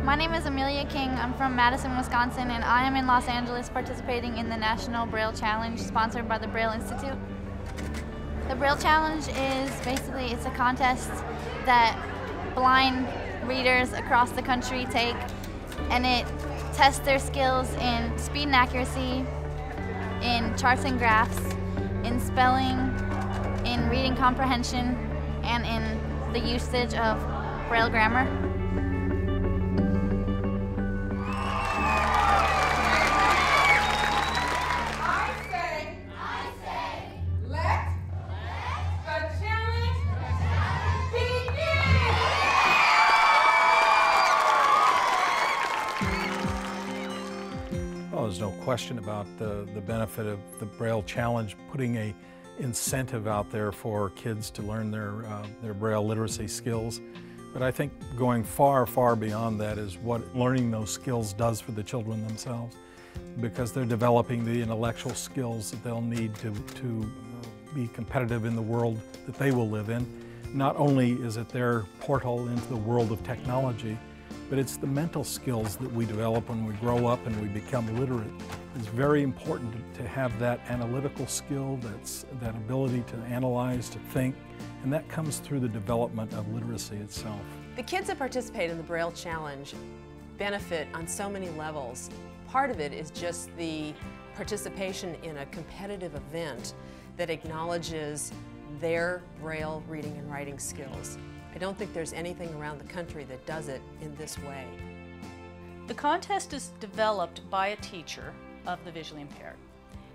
My name is Amelia King. I'm from Madison, Wisconsin, and I am in Los Angeles participating in the National Braille Challenge sponsored by the Braille Institute. The Braille Challenge is basically, it's a contest that blind readers across the country take, and it tests their skills in speed and accuracy, in charts and graphs, in spelling, in reading comprehension, and in the usage of Braille grammar. Well, there's no question about the benefit of the Braille Challenge, putting a incentive out there for kids to learn their Braille literacy skills. But I think going far, far beyond that is what learning those skills does for the children themselves, because they're developing the intellectual skills that they'll need to be competitive in the world that they will live in. Not only is it their portal into the world of technology, but it's the mental skills that we develop when we grow up and we become literate. It's very important to have that analytical skill, that ability to analyze, to think, and that comes through the development of literacy itself. The kids that participate in the Braille Challenge benefit on so many levels. Part of it is just the participation in a competitive event that acknowledges their Braille reading and writing skills. I don't think there's anything around the country that does it in this way. The contest is developed by a teacher of the visually impaired.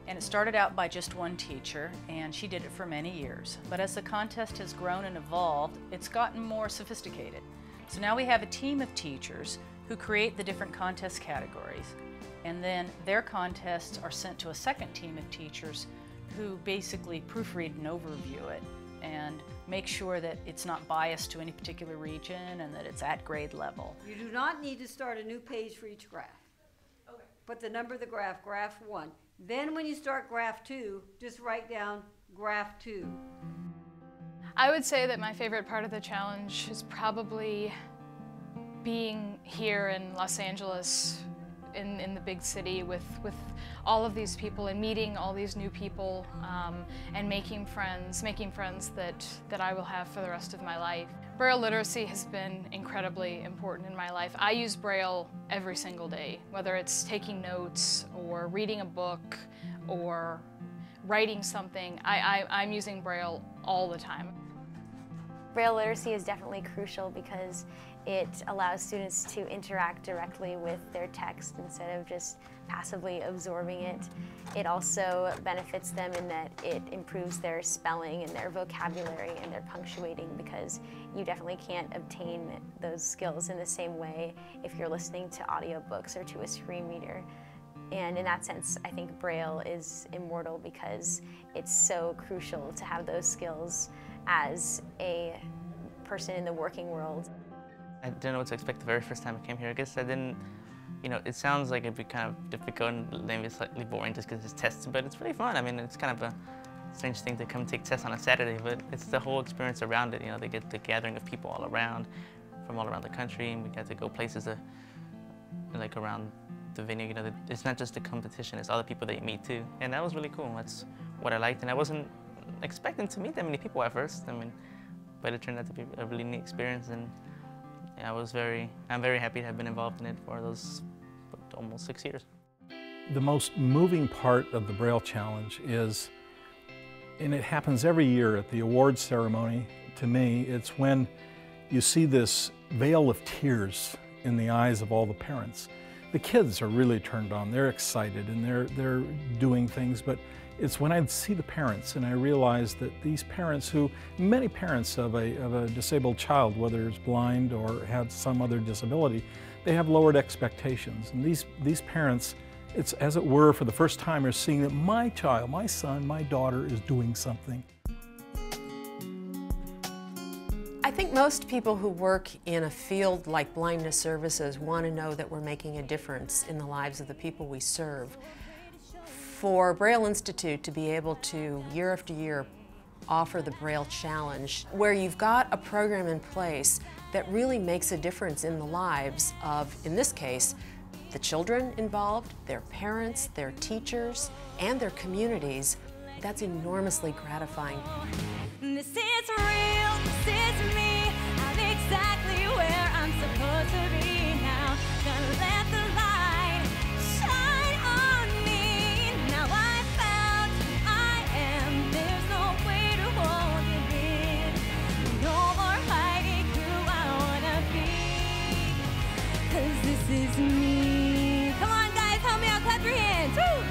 And it started out by just one teacher, and she did it for many years. But as the contest has grown and evolved, it's gotten more sophisticated. So now we have a team of teachers who create the different contest categories, and then their contests are sent to a second team of teachers who basically proofread and overview it and make sure that it's not biased to any particular region and that it's at grade level. You do not need to start a new page for each graph. Okay. Put the number of the graph, graph 1. Then when you start graph 2, just write down graph 2. I would say that my favorite part of the challenge is probably being here in Los Angeles, in the big city with all of these people and meeting all these new people and making friends that I will have for the rest of my life. Braille literacy has been incredibly important in my life. I use Braille every single day, whether it's taking notes or reading a book or writing something. I'm using Braille all the time. Braille literacy is definitely crucial because it allows students to interact directly with their text instead of just passively absorbing it. It also benefits them in that it improves their spelling and their vocabulary and their punctuating, because you definitely can't obtain those skills in the same way if you're listening to audiobooks or to a screen reader. And in that sense, I think Braille is immortal because it's so crucial to have those skills as a person in the working world. I didn't know what to expect the very first time I came here. I guess I didn't, it sounds like it'd be kind of difficult and maybe slightly boring just because it's tests, but it's really fun. I mean, it's kind of a strange thing to come take tests on a Saturday, but it's the whole experience around it. They get the gathering of people all around, from all around the country, and we got to go places like around the venue. It's not just a competition, it's other people that you meet too. And that was really cool. That's what I liked, and I wasn't expecting to meet that many people at first. But it turned out to be a really neat experience, and I'm very happy to have been involved in it for those almost 6 years. The most moving part of the Braille Challenge is, and it happens every year at the awards ceremony, to me, it's when you see this veil of tears in the eyes of all the parents. The kids are really turned on, they're excited and they're doing things, but it's when I see the parents and I realize that these parents many parents of a disabled child, whether it's blind or had some other disability, they have lowered expectations. And these parents, it's as it were for the first time, are seeing that my child, my son, my daughter is doing something. I think most people who work in a field like blindness services want to know that we're making a difference in the lives of the people we serve. For Braille Institute to be able to, year after year, offer the Braille Challenge, where you've got a program in place that really makes a difference in the lives of, in this case, the children involved, their parents, their teachers, and their communities. That's enormously gratifying. This is real, this is me. I'm exactly where I'm supposed to be now. Gonna let the light shine on me. Now I found who I am. There's no way to hold it in. No more hiding who I wanna be. 'Cause this is me. Come on guys, help me out, clap your hands. Woo!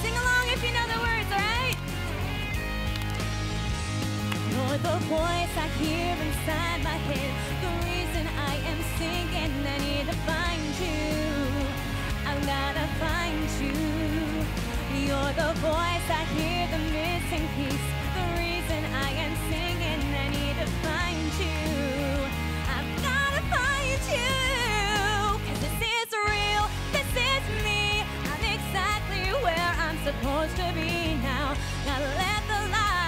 Sing along if you know the words, alright? You're the voice I hear inside my head. The reason I am singing, I need to find you. I've gotta find you. You're the voice I hear, the missing piece. The reason I am singing, I need to find you. I've gotta find you. 'Cause this is real, this is me. I'm exactly where I'm supposed to be now. Gotta let the light